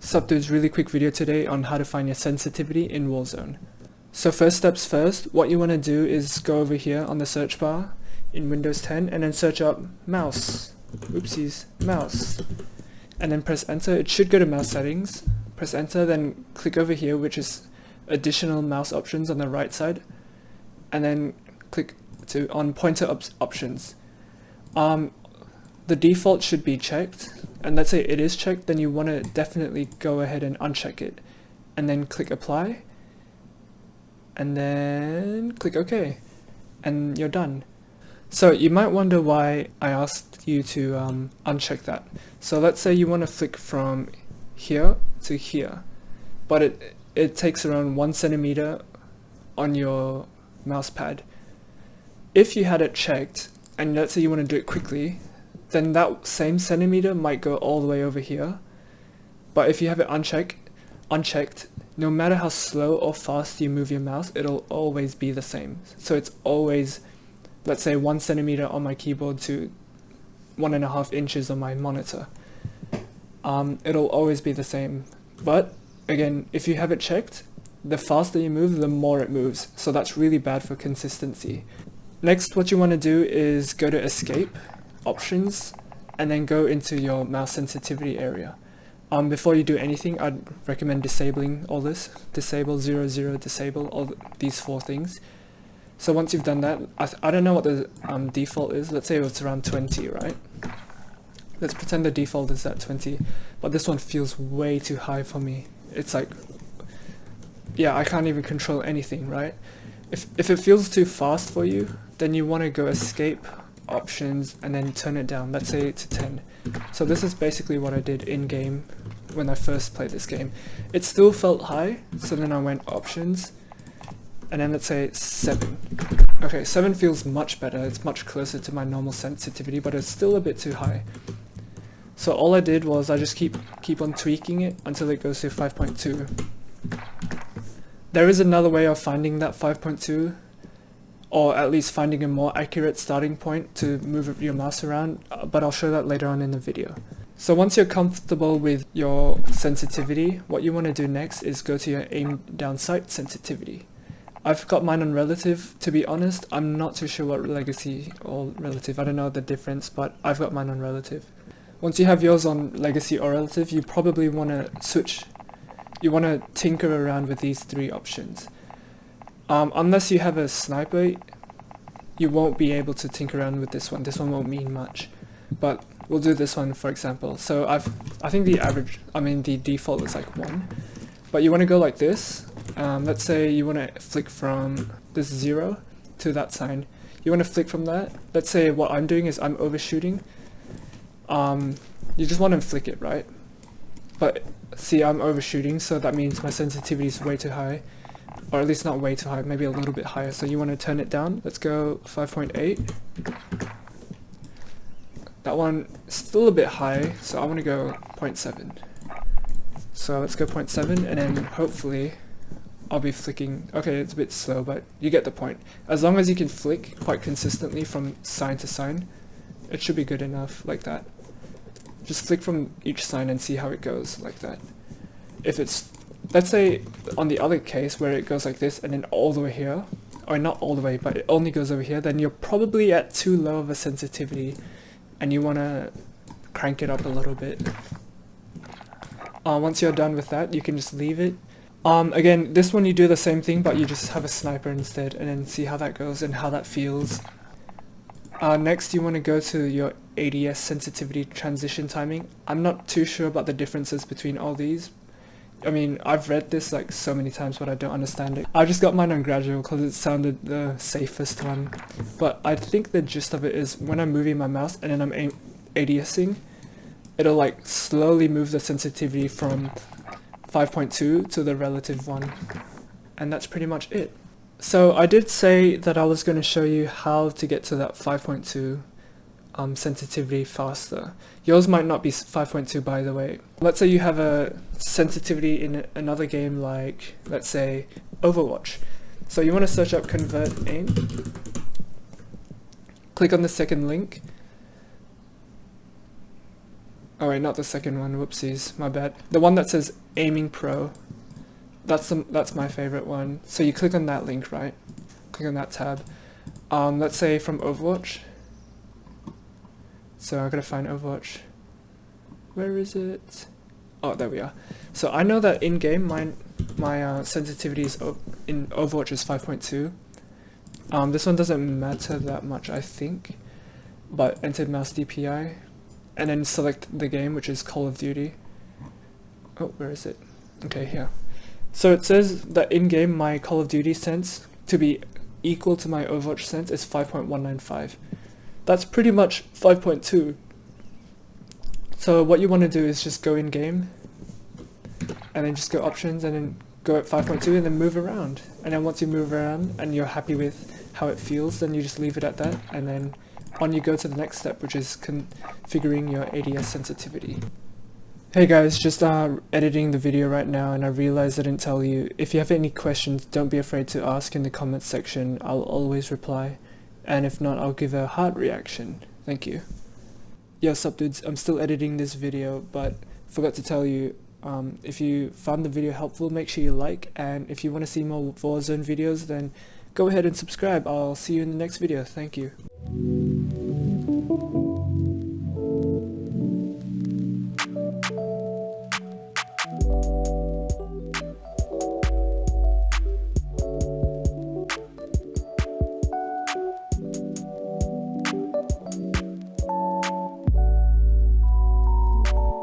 Sup dudes, really quick video today on how to find your sensitivity in Warzone. So first steps first, what you want to do is go over here on the search bar in Windows 10 and then search up mouse. Oopsies, mouse. And then press enter. It should go to mouse settings. Press enter, then click over here, which is additional mouse options on the right side. And then click on pointer options. The default should be checked, and let's say it is checked, then you want to definitely go ahead and uncheck it, and then click apply, and then click OK, and you're done. So you might wonder why I asked you to uncheck that. So let's say you want to flick from here to here, but it takes around 1 centimeter on your mouse pad. If you had it checked, and let's say you want to do it quickly, then that same centimeter might go all the way over here. But if you have it unchecked, no matter how slow or fast you move your mouse, it'll always be the same. So it's always, let's say 1 centimeter on my keyboard to 1.5 inches on my monitor. It'll always be the same. But again, if you have it checked, the faster you move, the more it moves. So that's really bad for consistency. Next, what you want to do is go to escape, options, and then go into your mouse sensitivity area. Before you do anything, I'd recommend disabling all this. Disable 00, disable all these 4 things. So once you've done that, I don't know what the default is. Let's say it's around 20, right? Let's pretend the default is at 20, but this one feels way too high for me. It's like, yeah, I can't even control anything, right? If it feels too fast for you, then you want to go escape, options, and then turn it down, let's say to 10. So this is basically what I did in game when I first played this game. It still felt high, so then I went options, and then let's say 7. Okay, 7 feels much better, it's much closer to my normal sensitivity, but it's still a bit too high. So all I did was I just keep on tweaking it until it goes to 5.2. There is another way of finding that 5.2, or at least finding a more accurate starting point to move your mouse around, but I'll show that later on in the video. So once you're comfortable with your sensitivity, what you want to do next is go to your aim down sight sensitivity. I've got mine on relative. To be honest, I'm not too sure what legacy or relative, I don't know the difference, but I've got mine on relative. Once you have yours on legacy or relative, you probably want to switch. You want to tinker around with these 3 options. Unless you have a sniper, you won't be able to tinker around with this one. This one won't mean much, but we'll do this one for example. So I think the default is like 1, but you want to go like this. Let's say you want to flick from this 0 to that sign. You want to flick from that. Let's say what I'm doing is I'm overshooting. You just want to flick it, right? But see, I'm overshooting, so that means my sensitivity is way too high. Or at least not way too high, maybe a little bit higher. So you want to turn it down. Let's go 5.8. That one is still a bit high, so I want to go 0.7. So let's go 0.7, and then hopefully I'll be flicking. Okay, it's a bit slow, but you get the point. As long as you can flick quite consistently from sign to sign, it should be good enough like that. Just flick from each sign and see how it goes like that. If it's, let's say on the other case where it goes like this and then all the way here, or not all the way, but it only goes over here, then you're probably at too low of a sensitivity and you want to crank it up a little bit. Once you're done with that, you can just leave it. Again, this one you do the same thing, but you just have a sniper instead, and then see how that goes and how that feels. Next, you want to go to your ADS sensitivity transition timing. I'm not too sure about the differences between all these. I mean, I've read this like so many times, but I don't understand it. I just got mine on gradual because it sounded the safest one. But I think the gist of it is when I'm moving my mouse and then I'm ADSing, it'll like slowly move the sensitivity from 5.2 to the relative one. And that's pretty much it. So I did say that I was going to show you how to get to that 5.2 sensitivity faster. Yours might not be 5.2 by the way. Let's say you have a sensitivity in another game like, let's say, Overwatch. So you want to search up convert aim, click on the second link, Oh wait, not the second one, whoopsies, my bad. The one that says Aiming Pro. That's my favorite one. So you click on that link, right? Click on that tab. Let's say from Overwatch. So I gotta find Overwatch. Where is it? Oh, there we are. So I know that in game my sensitivity is in Overwatch is 5.2. This one doesn't matter that much, I think. But enter mouse DPI, and then select the game, which is Call of Duty. Oh, where is it? Okay, here. So it says that in game my Call of Duty sense to be equal to my Overwatch sense is 5.195. That's pretty much 5.2. So what you want to do is just go in game, and then just go options, and then go at 5.2, and then move around. And then once you move around and you're happy with how it feels, then you just leave it at that, and then on you go to the next step, which is configuring your ADS sensitivity. Hey guys, just editing the video right now, and I realized I didn't tell you. If you have any questions, don't be afraid to ask in the comments section. I'll always reply, and if not, I'll give a heart reaction. Thank you. Yo, sup dudes, I'm still editing this video, but forgot to tell you, if you found the video helpful, make sure you like, and if you want to see more Warzone videos, then go ahead and subscribe. I'll see you in the next video. Thank you.